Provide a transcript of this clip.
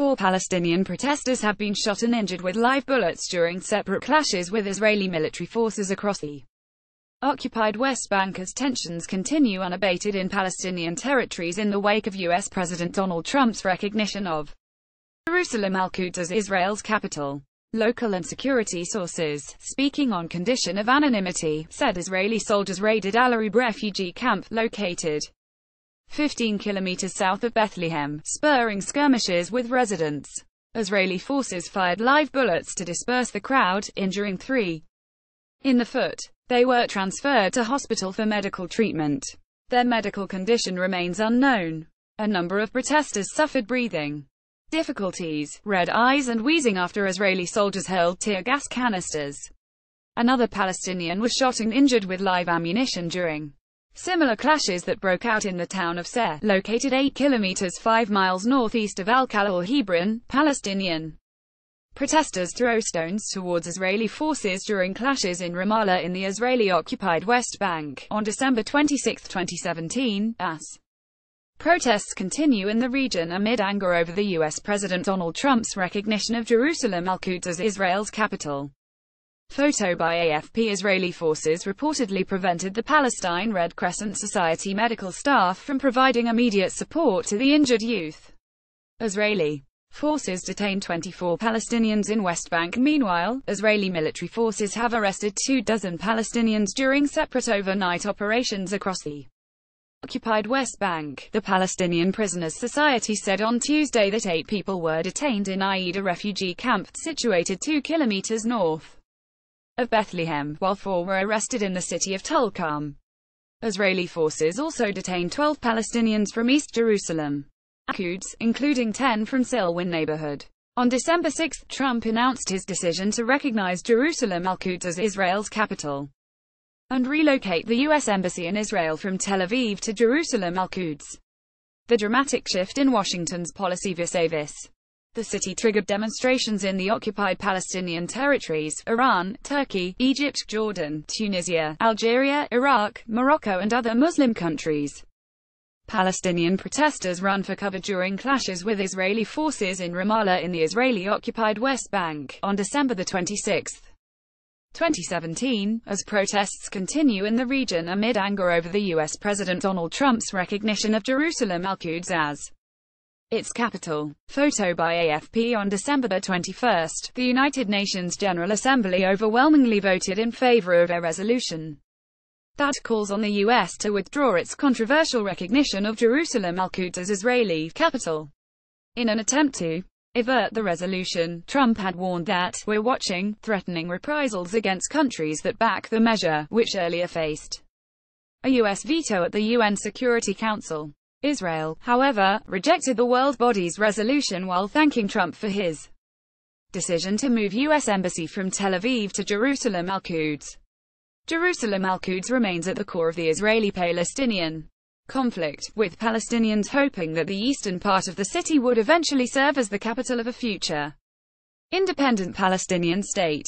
4 Palestinian protesters have been shot and injured with live bullets during separate clashes with Israeli military forces across the occupied West Bank as tensions continue unabated in Palestinian territories in the wake of U.S. President Donald Trump's recognition of Jerusalem Al-Quds as Israel's capital. Local and security sources, speaking on condition of anonymity, said Israeli soldiers raided Al-Arib refugee camp, located 15 kilometers south of Bethlehem, spurring skirmishes with residents. Israeli forces fired live bullets to disperse the crowd, injuring 3 in the foot. They were transferred to hospital for medical treatment. Their medical condition remains unknown. A number of protesters suffered breathing difficulties, red eyes and wheezing after Israeli soldiers hurled tear gas canisters. Another Palestinian was shot and injured with live ammunition during similar clashes that broke out in the town of Seh, located 8 kilometers 5 miles northeast of Al-Khala or Hebron. Palestinian protesters throw stones towards Israeli forces during clashes in Ramallah in the Israeli-occupied West Bank, on December 26, 2017, as protests continue in the region amid anger over the U.S. President Donald Trump's recognition of Jerusalem Al-Quds as Israel's capital. Photo by AFP. Israeli forces reportedly prevented the Palestine Red Crescent Society medical staff from providing immediate support to the injured youth. Israeli forces detained 24 Palestinians in West Bank. Meanwhile, Israeli military forces have arrested 24 Palestinians during separate overnight operations across the occupied West Bank. The Palestinian Prisoners Society said on Tuesday that 8 people were detained in Aida refugee camp, situated 2 kilometers north of Bethlehem, while 4 were arrested in the city of Tulkarm. Israeli forces also detained 12 Palestinians from East Jerusalem Al-Quds, including 10 from Silwan neighborhood. On December 6, Trump announced his decision to recognize Jerusalem Al-Quds as Israel's capital and relocate the U.S. Embassy in Israel from Tel Aviv to Jerusalem Al-Quds. The dramatic shift in Washington's policy vis-a-vis the city triggered demonstrations in the occupied Palestinian territories, Iran, Turkey, Egypt, Jordan, Tunisia, Algeria, Iraq, Morocco and other Muslim countries. Palestinian protesters ran for cover during clashes with Israeli forces in Ramallah in the Israeli-occupied West Bank, on December 26, 2017, as protests continue in the region amid anger over the U.S. President Donald Trump's recognition of Jerusalem Al-Quds as its capital. Photo by AFP. On December 21, the United Nations General Assembly overwhelmingly voted in favor of a resolution that calls on the U.S. to withdraw its controversial recognition of Jerusalem Al-Quds as Israeli capital. In an attempt to avert the resolution, Trump had warned that "we're watching," threatening reprisals against countries that back the measure, which earlier faced a U.S. veto at the UN Security Council. Israel, however, rejected the world body's resolution while thanking Trump for his decision to move U.S. Embassy from Tel Aviv to Jerusalem Al-Quds. Jerusalem Al-Quds remains at the core of the Israeli-Palestinian conflict, with Palestinians hoping that the eastern part of the city would eventually serve as the capital of a future independent Palestinian state.